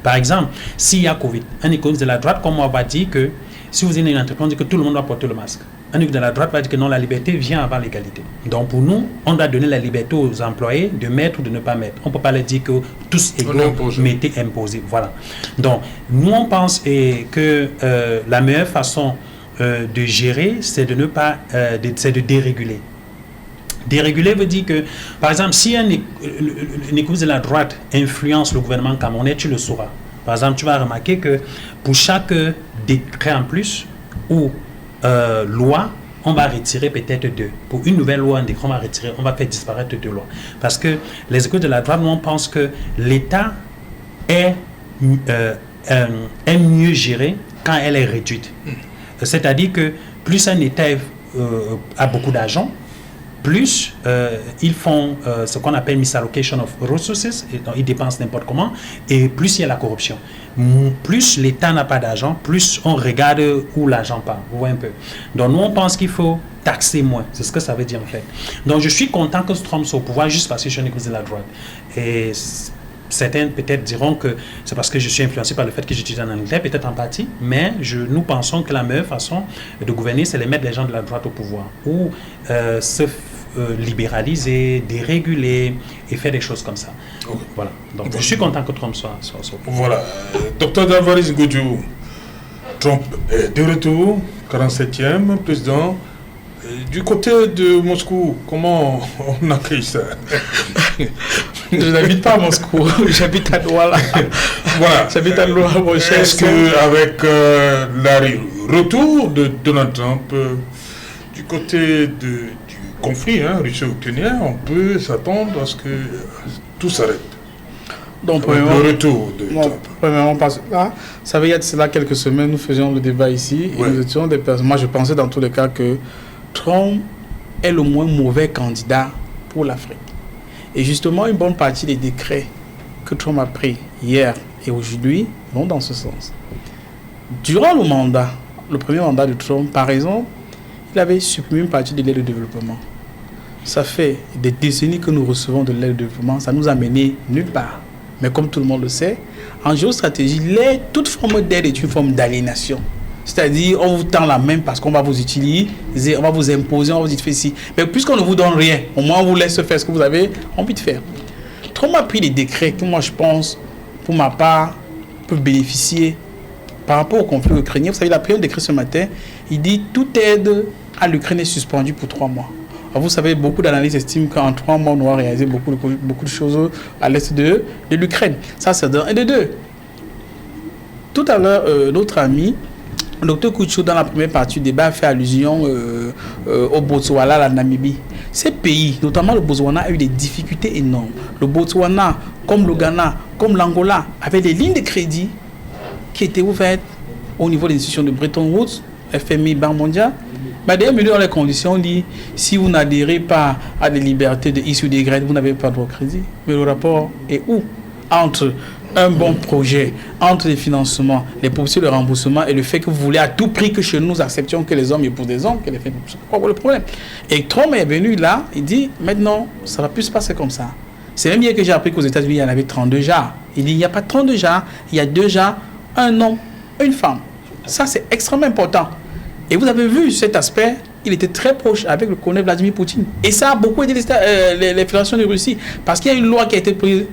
Par exemple, s'il y a Covid, un économiste de la droite, comme moi, va dire que si vous avez une entreprise, on dit que tout le monde doit porter le masque. Un économiste de la droite va dire que non, la liberté vient avant l'égalité. Donc pour nous, on doit donner la liberté aux employés de mettre ou de ne pas mettre. On ne peut pas leur dire que tous égaux, mettez imposés. Voilà. Donc nous, on pense que la meilleure façon de gérer, c'est de ne pas, c'est de déréguler. Déréguler veut dire que, par exemple, si un économiste de la droite influence le gouvernement camerounais, tu le sauras. Par exemple, tu vas remarquer que pour chaque décret en plus ou loi, on va retirer peut-être 2. Pour une nouvelle loi, un décret, on va retirer, on va faire disparaître 2 lois. Parce que les économistes de la droite, nous, on pense que l'État est mieux géré quand elle est réduite. C'est-à-dire que plus un État a beaucoup d'argent, plus ils font ce qu'on appelle misallocation of resources, et donc ils dépensent n'importe comment, et plus il y a la corruption. Plus l'État n'a pas d'argent, plus on regarde où l'argent part. Vous voyez un peu. Donc nous, on pense qu'il faut taxer moins. C'est ce que ça veut dire en fait. Donc je suis content que Trump soit au pouvoir juste parce que je suis un économiste de la droite. Et certains peut-être diront que c'est parce que je suis influencé par le fait que j'étudie en Angleterre, peut-être en partie, mais nous pensons que la meilleure façon de gouverner, c'est de mettre les gens de la droite au pouvoir, ou se libéraliser, déréguler et faire des choses comme ça. Okay. Voilà. Donc je suis content que Trump soit au pouvoir. Voilà. Docteur Dalvaris Godjou, Trump est de retour, 47e président. Du côté de Moscou, comment on accueille ça? Je n'habite pas à Moscou, j'habite à Douala. Voilà. J'habite à Douala, mon cher. Est-ce qu'avec le retour de Donald Trump, du côté du conflit russo-ukrainien, on peut s'attendre à ce que tout s'arrête? Donc, le retour de Trump. Premièrement, parce que là, ça veut dire de cela quelques semaines, nous faisions le débat ici, et nous étions des personnes. Moi, je pensais dans tous les cas que Trump est le moins mauvais candidat pour l'Afrique. Et justement, une bonne partie des décrets que Trump a pris hier et aujourd'hui vont dans ce sens. Durant le premier mandat de Trump, par exemple, il avait supprimé une partie de l'aide au développement. Ça fait des décennies que nous recevons de l'aide au développement, ça nous a mené nulle part. Mais comme tout le monde le sait, en géostratégie, toute forme d'aide est une forme d'aliénation. C'est-à-dire, on vous tend la main parce qu'on va vous utiliser, on va vous imposer, on va vous dire fais ci. Mais puisqu'on ne vous donne rien, au moins on vous laisse faire ce que vous avez envie de faire. Trump a pris des décrets que moi je pense, pour ma part, peuvent bénéficier par rapport au conflit ukrainien. Vous savez, il a pris un décret ce matin, il dit toute aide à l'Ukraine est suspendue pour 3 mois. Alors vous savez, beaucoup d'analystes estiment qu'en 3 mois, on doit réaliser beaucoup de choses à l'est de l'Ukraine. Ça, c'est d'un. Et de deux, tout à l'heure, notre ami, le Dr Kouchou, dans la première partie du débat, a fait allusion au Botswana, à la Namibie. Ces pays, notamment le Botswana, a eu des difficultés énormes. Le Botswana, comme le Ghana, comme l'Angola, avaient des lignes de crédit qui étaient ouvertes au niveau des institutions de Bretton Woods, FMI, Banque mondiale. Mais d'ailleurs, dans les conditions, on dit si vous n'adhérez pas à des libertés de X ou Y, vous n'avez pas de droit au crédit. Mais le rapport est où entre un bon projet, entre les financements, les possibilités de remboursement et le fait que vous voulez à tout prix que chez nous acceptions que les hommes épousent des hommes, que les femmes épousent. C'est quoi le problème? Et Trump est venu là, il dit maintenant, ça ne va plus se passer comme ça. C'est même bien que j'ai appris qu'aux États-Unis, il y en avait 32 jars. Il dit il n'y a pas 32 jars, il y a 2 jars, un homme, une femme. Ça, c'est extrêmement important. Et vous avez vu cet aspect, il était très proche avec le colonel Vladimir Poutine. Et ça a beaucoup aidé les fédérations de Russie. Parce qu'il y a une loi qui a été prise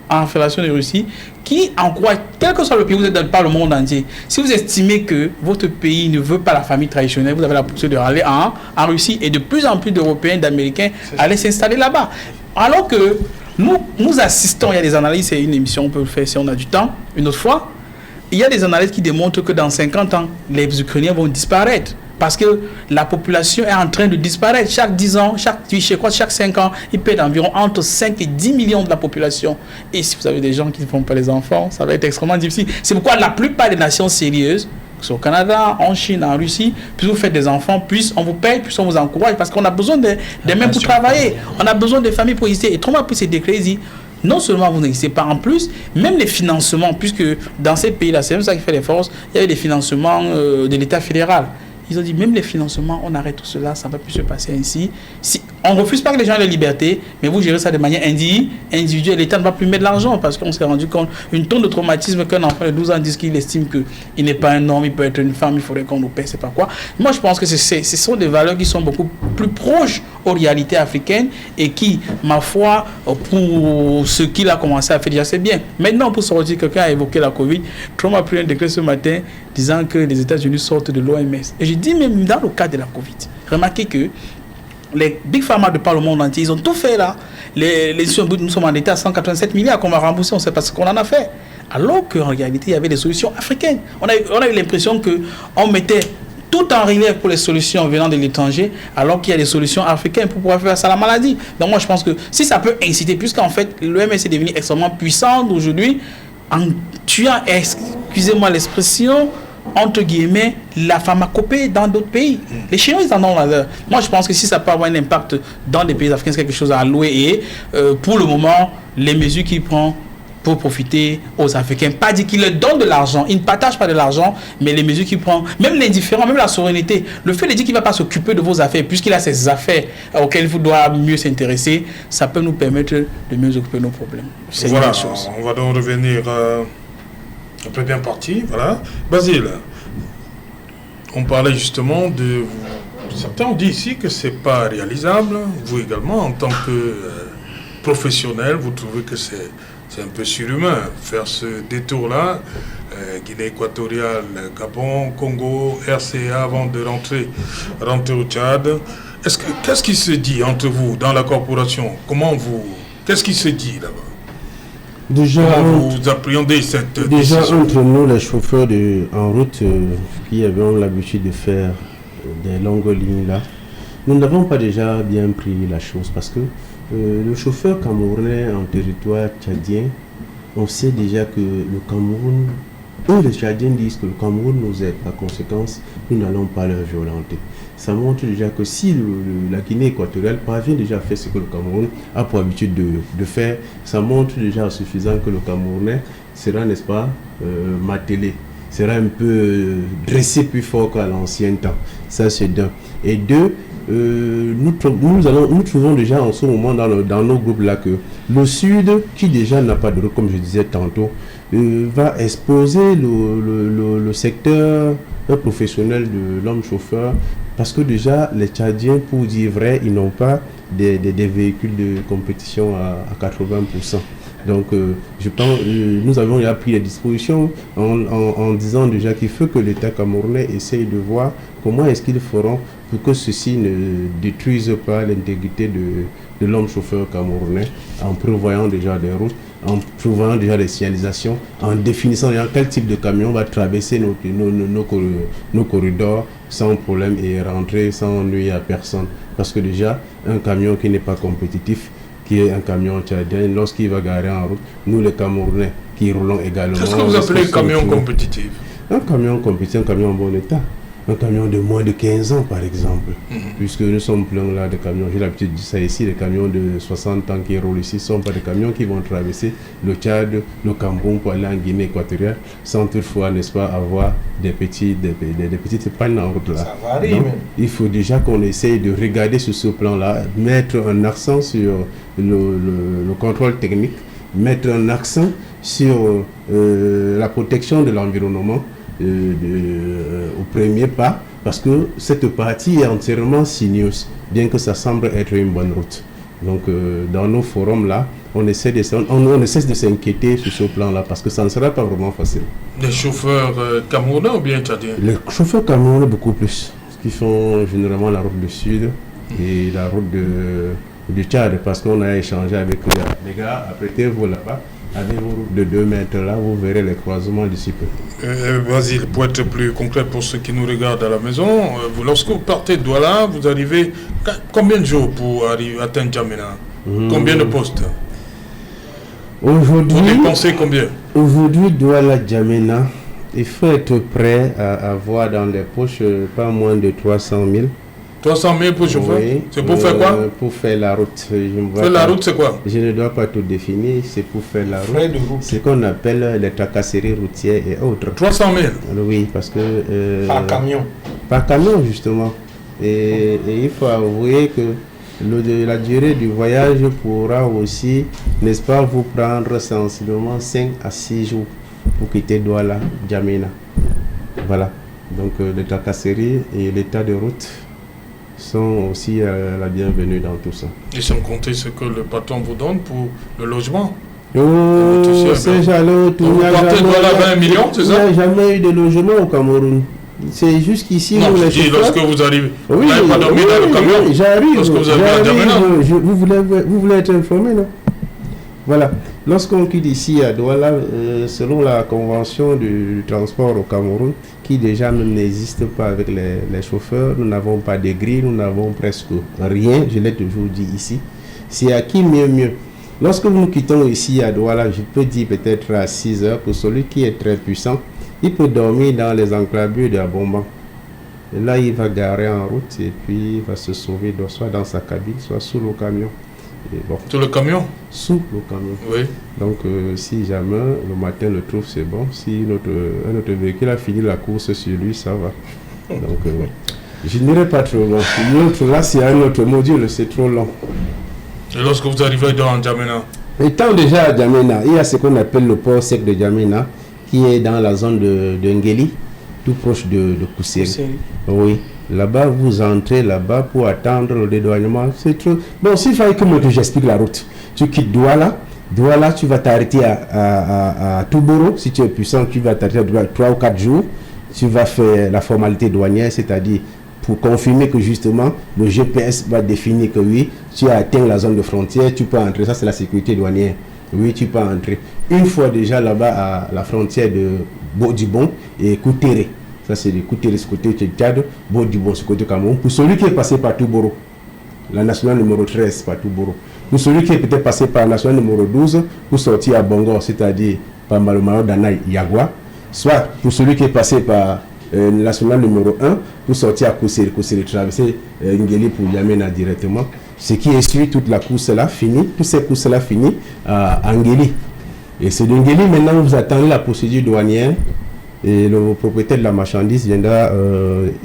en Fédération de Russie qui encourage, quel que soit le pays où vous êtes par le monde entier, si vous estimez que votre pays ne veut pas la famille traditionnelle, vous avez la possibilité d'aller en Russie. Et de plus en plus d'Européens, d'Américains allaient s'installer là-bas. Alors que nous assistons, il y a des analyses, c'est une émission, on peut le faire si on a du temps, une autre fois. Il y a des analyses qui démontrent que dans 50 ans, les Ukrainiens vont disparaître. Parce que la population est en train de disparaître. Chaque 10 ans, chaque 5 ans, ils perdent environ entre 5 et 10 millions de la population. Et si vous avez des gens qui ne font pas les enfants, ça va être extrêmement difficile. C'est pourquoi la plupart des nations sérieuses, que ce soit au Canada, en Chine, en Russie, plus vous faites des enfants, plus on vous paye, plus on vous encourage. Parce qu'on a besoin des mains pour travailler. On a besoin des familles pour exister. Et Trump a pris ces décrets, il dit, non seulement vous n'existez pas, en plus, même les financements, puisque dans ces pays-là, c'est même ça qui fait les forces, il y avait des financements de l'État fédéral. Ils ont dit, même les financements, on arrête tout cela, ça ne va plus se passer ainsi. Si, on ne refuse pas que les gens aient la liberté, mais vous gérez ça de manière individuelle. L'État ne va plus mettre de l'argent parce qu'on s'est rendu compte, une tonne de traumatisme qu'un enfant de 12 ans dit qu'il estime qu'il n'est pas un homme, il peut être une femme, il faudrait qu'on nous paie, c'est pas quoi. Moi, je pense que ce sont des valeurs qui sont beaucoup plus proches aux réalités africaines et qui, ma foi, pour ce qu'il a commencé à faire déjà, c'est bien. Maintenant, pour sortir, quelqu'un a évoqué la Covid. Trump a pris un décret ce matin disant que les États-Unis sortent de l'OMS. Et je dis même dans le cas de la Covid, remarquez que les big pharma de par le monde entier, ils ont tout fait là. Nous sommes en état à 187 milliards qu'on va rembourser, on ne sait pas ce qu'on en a fait. Alors qu'en réalité, il y avait des solutions africaines. On a eu l'impression qu'on mettait tout en relief pour les solutions venant de l'étranger, alors qu'il y a des solutions africaines pour pouvoir faire face à la maladie. Donc moi, je pense que si ça peut inciter, puisqu'en fait, l'OMS est devenu extrêmement puissante aujourd'hui, en tuant, excusez-moi l'expression, entre guillemets, la pharmacopée dans d'autres pays. Les Chinois, ils en ont là. Moi, je pense que si ça peut avoir un impact dans des pays africains, c'est quelque chose à louer. Et pour le moment, les mesures qu'il prend pour profiter aux Africains, pas dire qu'il leur donne de l'argent, il ne partage pas de l'argent, mais les mesures qu'il prend, même l'indifférence, même la souveraineté, le fait de dire qu'il ne va pas s'occuper de vos affaires, puisqu'il a ses affaires auxquelles vous doit mieux s'intéresser, ça peut nous permettre de mieux occuper de nos problèmes. C'est voilà, une chose. On va donc revenir après bien parti. Voilà. Basile, on parlait justement de... Certains ont dit ici que ce n'est pas réalisable. Vous également, en tant que professionnel, vous trouvez que c'est un peu surhumain, faire ce détour-là, Guinée équatoriale, Gabon, Congo, RCA, avant de rentrer au Tchad. Qu'est-ce qui se dit entre vous, dans la corporation? Qu'est-ce qui se dit là-bas? Déjà, comment vous appréhendez cette déjà décision? Entre nous, les chauffeurs en route qui avons l'habitude de faire des longues lignes là, nous n'avons pas déjà bien pris la chose parce que le chauffeur camerounais en territoire tchadien, on sait déjà que le Cameroun, les Tchadiens disent que le Cameroun nous aide, par conséquence, nous n'allons pas leur violenter. Ça montre déjà que si la Guinée équatoriale parvient déjà à faire ce que le Cameroun a pour habitude de faire, ça montre déjà suffisant que le Camerounais sera, n'est-ce pas, martelé, sera un peu dressé plus fort qu'à l'ancien temps. Ça, c'est d'un. Et deux, nous trouvons déjà en ce moment dans nos groupes là que le Sud, qui déjà n'a pas de route, comme je disais tantôt, va exposer le secteur professionnel de l'homme chauffeur, parce que déjà les Tchadiens, pour dire vrai, ils n'ont pas des véhicules de compétition à 80%. Donc je pense nous avons déjà pris les dispositions en disant déjà qu'il faut que l'État camerounais essaye de voir comment est-ce qu'ils feront pour que ceci ne détruise pas l'intégrité de l'homme chauffeur camerounais, en prévoyant déjà des routes, en prévoyant déjà des signalisations, en définissant déjà quel type de camion va traverser nos corridors sans problème et rentrer sans nuire à personne. Parce que déjà, un camion qui n'est pas compétitif, qui est un camion tchadien, lorsqu'il va garer en route, nous les Camerounais qui roulons également... Qu'est-ce que vous appelez camion compétitif? Un camion compétitif, un camion en bon état. Un camion de moins de 15 ans, par exemple. Puisque nous sommes pleins là de camions. J'ai l'habitude de dire ça ici, les camions de 60 ans qui roulent ici ne sont pas des camions qui vont traverser le Tchad, le Cameroun pour aller en Guinée équatoriale, sans toutefois, n'est-ce pas, avoir des petites pannes en route là. Ça varie, donc, il faut déjà qu'on essaye de regarder sur ce plan-là, mettre un accent sur le contrôle technique, mettre un accent sur la protection de l'environnement, au premier pas, parce que cette partie est entièrement sinueuse, bien que ça semble être une bonne route. Donc dans nos forums là, on essaie de s'inquiéter sur ce plan là, parce que ça ne sera pas vraiment facile. Les chauffeurs camerounais ou bien tchadiens? Les chauffeurs camerounais beaucoup plus, qui font généralement la route du sud et la route du Tchad, parce qu'on a échangé avec les gars, apprêtez-vous là-bas. Avec vos routes de 2 mètres là, vous verrez les croisements d'ici peu. Vas-y, pour être plus concret pour ceux qui nous regardent à la maison, lorsque vous partez de Douala, vous arrivez combien de jours pour atteindre Djamena? Combien de postes? Aujourd'hui, vous dépensez combien? Aujourd'hui, Douala-Djamena, il faut être prêt à avoir dans les poches pas moins de 300 000. 300 000 pour chauffeur? Oui. C'est pour faire quoi? Pour faire la route. Faire la route, c'est quoi? Je ne dois pas tout définir, c'est pour faire la route. C'est ce qu'on appelle les tracasseries routières et autres. 300 000? Oui, parce que... par camion? Par camion, justement. Et il faut avouer que la durée du voyage pourra aussi, n'est-ce pas, vous prendre sensiblement 5 à 6 jours pour quitter Douala, Djamena. Voilà. Donc les tracasseries et l'état de route sont aussi la bienvenue dans tout ça. Et sans compter ce que le patron vous donne pour le logement. C'est jaloux. Vous partez de Douala 20 millions, c'est ça? Il n'y a jamais eu de logement au Cameroun. C'est juste qu'ici, non, je dis lorsque vous arrivez, vous n'avez pas dormi dans le camion. J'arrive. Lorsque vous avez à Djamena. Vous voulez être informé, non? Voilà. Lorsqu'on quitte ici à Douala, selon la convention du transport au Cameroun, qui déjà n'existe pas avec les chauffeurs, nous n'avons pas de grille, nous n'avons presque rien, je l'ai toujours dit ici. C'est à qui mieux. Lorsque nous quittons ici à Douala, je peux dire peut-être à 6 heures, pour celui qui est très puissant, il peut dormir dans les enclavures de Abomban. Et là, il va garer en route et puis il va se sauver, soit dans sa cabine, soit sous le camion. Bon. Sur le camion? Sous le camion. Oui. Donc, si jamais le matin le trouve, c'est bon. Si un autre véhicule a fini la course sur lui, ça va. Donc, je n'irai pas trop loin. Là, s'il y a un autre module, c'est trop long. Et lorsque vous arrivez dans Djamena? Étant déjà à Djamena, il y a ce qu'on appelle le port sec de Djamena, qui est dans la zone de Ngeli, tout proche de Kousseri. Oui. Là-bas, vous entrez là-bas pour attendre le dédouanement. C'est trop. Bon, s'il fallait que moi j'explique la route, tu quittes Douala, tu vas t'arrêter à Touboro. Si tu es puissant, tu vas t'arrêter à 3 ou 4 jours. Tu vas faire la formalité douanière, c'est-à-dire pour confirmer que justement le GPS va définir que oui, tu as atteint la zone de frontière, tu peux entrer. Ça, c'est la sécurité douanière. Oui, tu peux entrer. Une fois déjà là-bas à la frontière de Bodibon et Koutere. Ça, c'est le côté Tchad, Bodibon, ce côté Cameroun. Pour celui qui est passé par Touboro, la nationale numéro 13 par Touboro. Pour celui qui est peut-être passé par la nationale numéro 12, pour sortir à Bongo, c'est-à-dire par Malomaro, Dana, Yagua. Soit pour celui qui est passé par la nationale numéro 1, pour sortir à Kousseri, traverser Ngeli pour Djamena directement. Ce qui essuie toute la course là, fini, toutes ces courses là finies à Ngeli. Et c'est de Ngeli, maintenant, vous attendez la procédure douanière Et le propriétaire de la marchandise viendra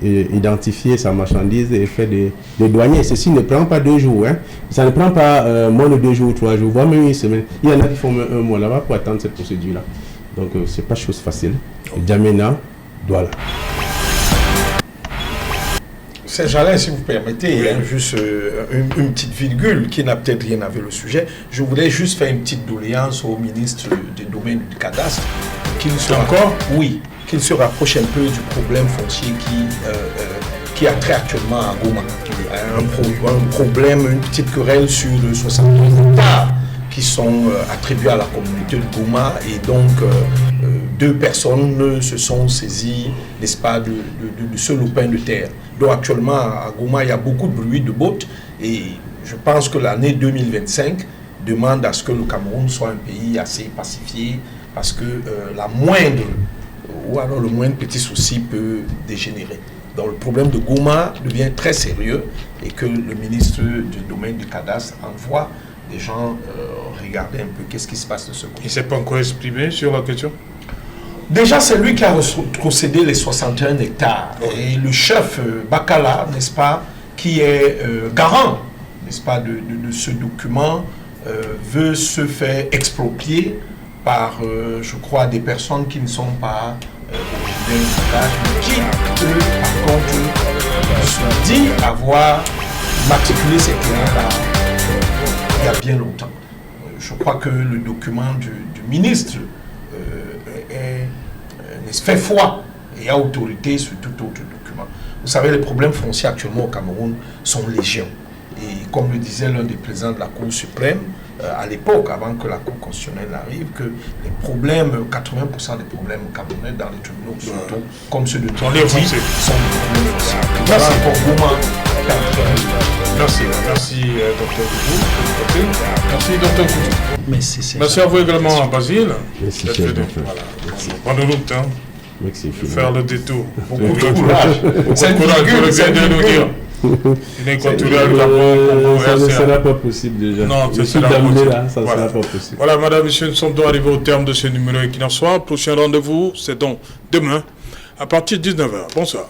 identifier sa marchandise et faire des douaniers. Ceci ne prend pas 2 jours. Hein. Ça ne prend pas moins de 2 jours ou 3 jours, voire même une semaine. Il y en a qui font un mois là-bas pour attendre cette procédure-là. Donc, ce n'est pas chose facile. Djamena, Douala. Saint-Jalin, si vous permettez, oui. Juste une petite virgule qui n'a peut-être rien avec le sujet. Je voulais juste faire une petite doléance au ministre du domaine du cadastre. Qu'il se rapproche un peu du problème foncier qui a trait actuellement à Goma. Un problème, une petite querelle sur 72 hectares qui sont attribués à la communauté de Goma et donc 2 personnes se sont saisies, n'est-ce pas, de ce lopin de terre. Donc actuellement à Goma, il y a beaucoup de bruit de bottes et je pense que l'année 2025 demande à ce que le Cameroun soit un pays assez pacifié parce que la moindre ou alors le moindre petit souci peut dégénérer. Donc le problème de Goma devient très sérieux et que le ministre du domaine du cadastre envoie des gens regarder un peu qu'est-ce qui se passe de ce côté. Il ne s'est pas encore exprimé sur la question? Déjà, c'est lui qui a procédé les 61 hectares. Et le chef Bakala, n'est-ce pas, qui est garant, n'est-ce pas, de ce document, veut se faire exproprier par, je crois, des personnes qui ne sont pas originaires du village, mais qui, eux, par contre, se dit avoir matriculé ces terrains-là il y a bien longtemps. Je crois que le document du ministre fait foi et a autorité sur tout autre document. Vous savez, les problèmes fonciers actuellement au Cameroun sont légion. Et comme le disait l'un des présidents de la Cour suprême, à l'époque, avant que la Cour constitutionnelle arrive, que les problèmes, 80% des problèmes camerounais dans les tribunaux, surtout, comme ceux de Tony, sont des problèmes fonciers. Merci pour vous. Merci, docteur Goudou. Merci, docteur Goudou. Merci à vous également, Basile. Merci, bonne route. Hein. Merci. Faire le détour. Beaucoup de courage. Beaucoup de courage, vous le bien de nous dire. Ça ne sera pas possible déjà. Non, ça sera pas possible. Voilà, madame, monsieur, nous sommes donc arrivés au terme de ce numéro Equinox Soir. Prochain rendez-vous, c'est donc demain, à partir de 19h. Bonsoir.